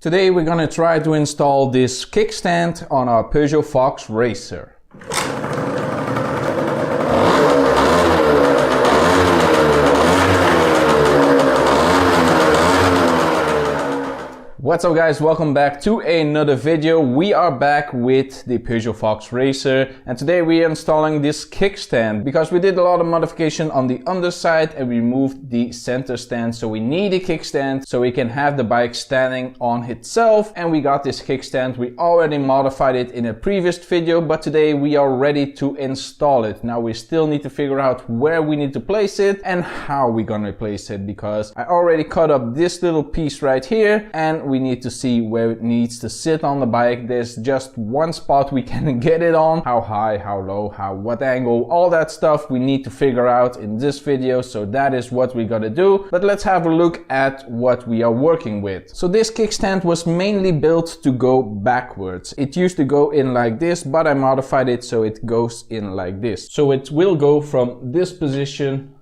Today we're gonna try to install this kickstand on our Peugeot Fox Racer. What's up guys, welcome back to another video. We are back with the Peugeot Fox Racer and today we are installing this kickstand because we did a lot of modification on the underside and we removed the center stand, so we need a kickstand so we can have the bike standing on itself. And we got this kickstand. We already modified it in a previous video, but today we are ready to install it. Now we still need to figure out where we need to place it and how we're gonna place it, because I already cut up this little piece right here and we need to see where it needs to sit on the bike. There's just one spot we can get it on. How high, how low, what angle, all that stuff we need to figure out in this video. So that is what we gotta do. But let's have a look at what we are working with. So this kickstand was mainly built to go backwards. It used to go in like this, but I modified it so it goes in like this. So it will go from this position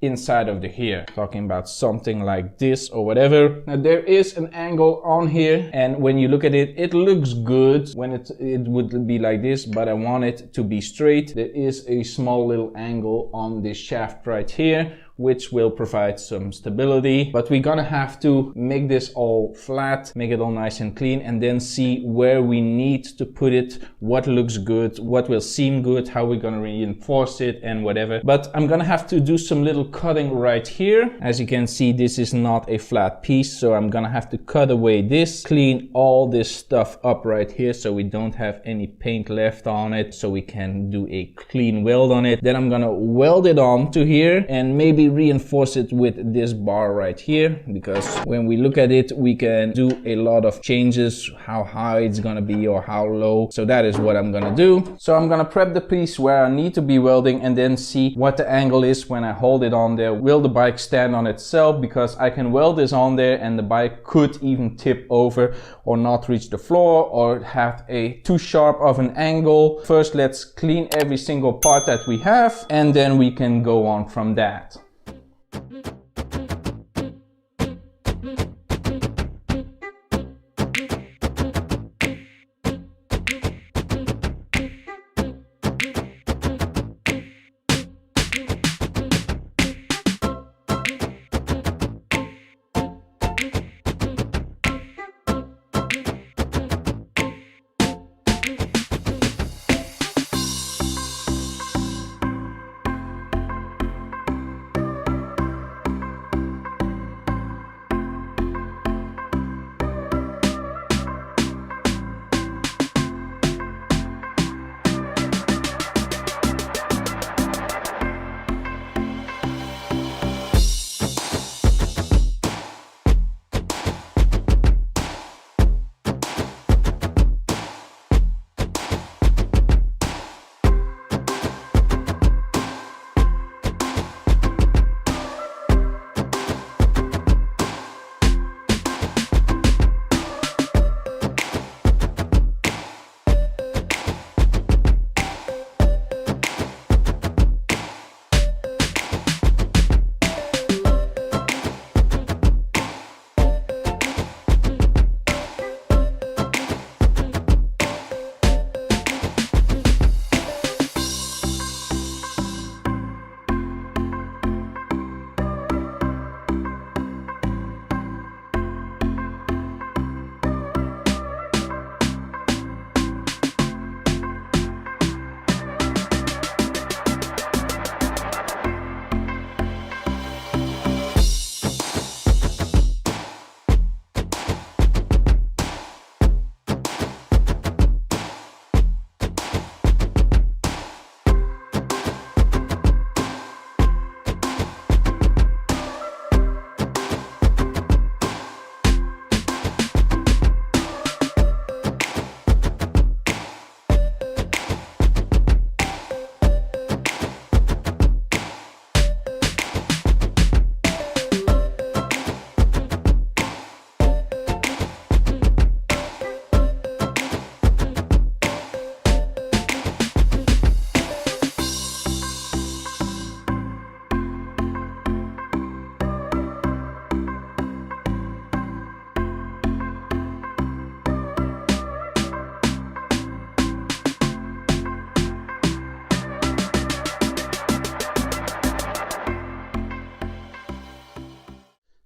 inside of the here, talking about something like this or whatever. Now there is an angle on here, and when you look at it, it looks good when it would be like this, but I want it to be straight. There is a small little angle on this shaft right here, which will provide some stability, but we're gonna have to make this all flat, make it all nice and clean, and then see where we need to put it, what looks good, what will seem good, how we're gonna reinforce it and whatever. But I'm gonna have to do some little cutting right here. As you can see, this is not a flat piece, so I'm gonna have to cut away this, clean all this stuff up right here so we don't have any paint left on it, so we can do a clean weld on it. Then I'm gonna weld it on to here and maybe reinforce it with this bar right here, because when we look at it we can do a lot of changes, how high it's gonna be or how low. So that is what I'm gonna do. So I'm gonna prep the piece where I need to be welding and then see what the angle is when I hold it on there. Will the bike stand on itself? Because I can weld this on there and the bike could even tip over or not reach the floor or have a too sharp of an angle. First let's clean every single part that we have and then we can go on from that.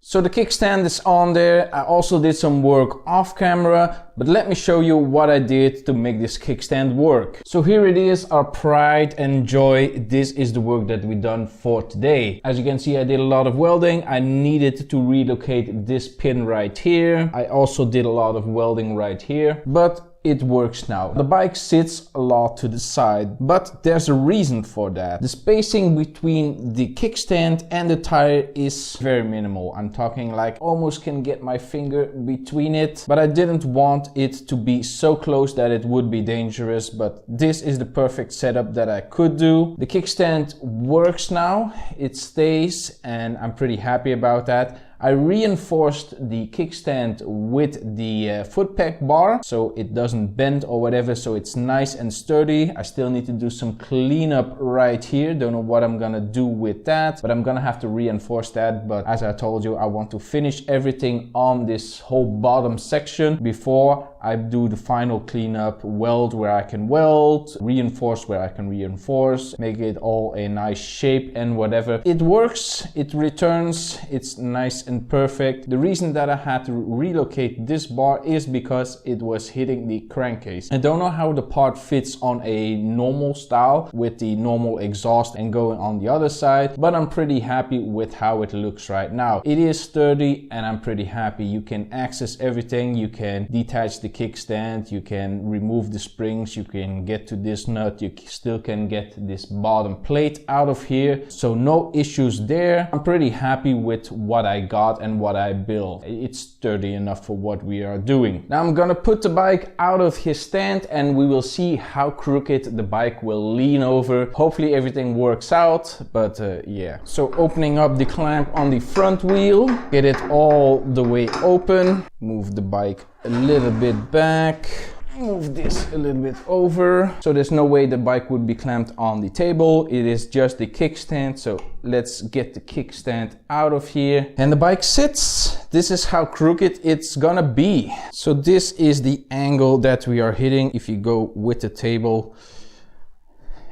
So the kickstand is on there. I also did some work off camera, but let me show you what I did to make this kickstand work. So here it is, our pride and joy. This is the work that we done for today. As you can see, I did a lot of welding. I needed to relocate this pin right here. I also did a lot of welding right here, but it works now. The bike sits a lot to the side, but there's a reason for that. The spacing between the kickstand and the tire is very minimal. I'm talking like almost can get my finger between it, but I didn't want it to be so close that it would be dangerous, but this is the perfect setup that I could do. The kickstand works now, it stays, and I'm pretty happy about that. I reinforced the kickstand with the foot peg bar so it doesn't bend or whatever, so it's nice and sturdy. I still need to do some cleanup right here. Don't know what I'm gonna do with that, but I'm gonna have to reinforce that. But as I told you, I want to finish everything on this whole bottom section before I do the final cleanup, weld where I can weld, reinforce where I can reinforce, make it all a nice shape and whatever. It works, it returns, it's nice and perfect. The reason that I had to relocate this bar is because it was hitting the crankcase. I don't know how the part fits on a normal style with the normal exhaust and going on the other side, but I'm pretty happy with how it looks right now. It is sturdy and I'm pretty happy. You can access everything, you can detach the kickstand, you can remove the springs, you can get to this nut, you still can get this bottom plate out of here, so no issues there. I'm pretty happy with what I got and what I built. It's sturdy enough for what we are doing. Now I'm gonna put the bike out of his stand and we will see how crooked the bike will lean over. Hopefully everything works out, but yeah. So opening up the clamp on the front wheel, get it all the way open, move the bike a little bit back, move this a little bit over. So there's no way the bike would be clamped on the table. It is just the kickstand. So let's get the kickstand out of here. And the bike sits. This is how crooked it's gonna be. So this is the angle that we are hitting if you go with the table.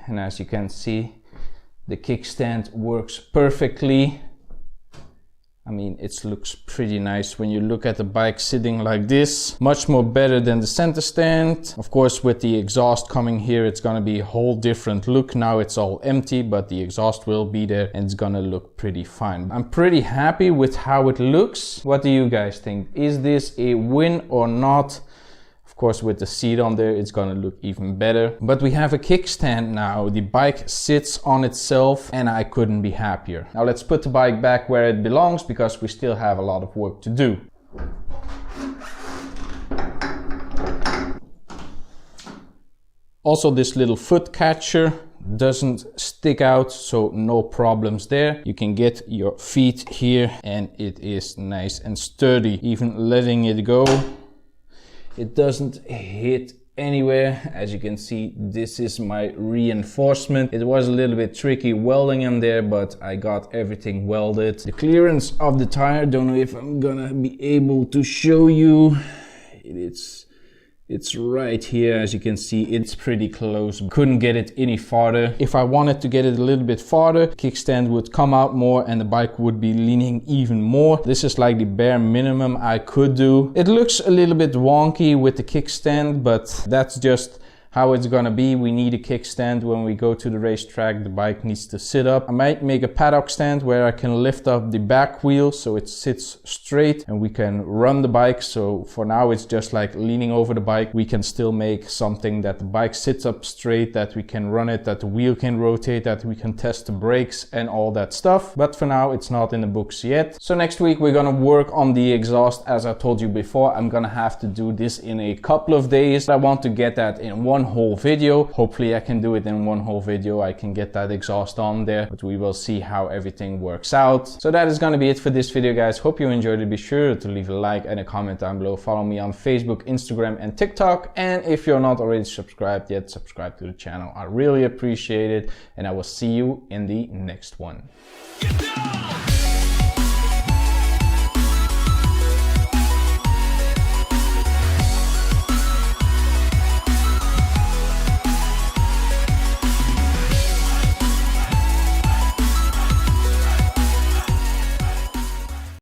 And as you can see, the kickstand works perfectly. I mean, it looks pretty nice when you look at the bike sitting like this. Much more better than the center stand. Of course, with the exhaust coming here, it's gonna be a whole different look. Now it's all empty, but the exhaust will be there and it's gonna look pretty fine. I'm pretty happy with how it looks. What do you guys think? Is this a win or not? Of course, with the seat on there, it's gonna look even better. But we have a kickstand now. The bike sits on itself and I couldn't be happier. Now let's put the bike back where it belongs because we still have a lot of work to do. Also, this little foot catcher doesn't stick out, so no problems there. You can get your feet here and it is nice and sturdy. Even letting it go, it doesn't hit anywhere. As you can see, this is my reinforcement. It was a little bit tricky welding in there, but I got everything welded. The clearance of the tire, don't know if I'm gonna be able to show you. It's right here. As you can see, it's pretty close. Couldn't get it any farther. If I wanted to get it a little bit farther, kickstand would come out more and the bike would be leaning even more. This is like the bare minimum I could do. It looks a little bit wonky with the kickstand, but that's just how it's gonna be. We need a kickstand when we go to the racetrack. The bike needs to sit up. I might make a paddock stand where I can lift up the back wheel so it sits straight and we can run the bike. So for now it's just like leaning over the bike. We can still make something that the bike sits up straight, that we can run it, that the wheel can rotate, that we can test the brakes and all that stuff. But for now it's not in the books yet. So next week we're gonna work on the exhaust. As I told you before, I'm gonna have to do this in a couple of days. I want to get that in one whole video. Hopefully I can do it in one whole video. I can get that exhaust on there, but we will see how everything works out. So that is going to be it for this video, guys. Hope you enjoyed it. Be sure to leave a like and a comment down below. Follow me on Facebook, Instagram and TikTok. And if you're not already subscribed yet, subscribe to the channel. I really appreciate it. And I will see you in the next one.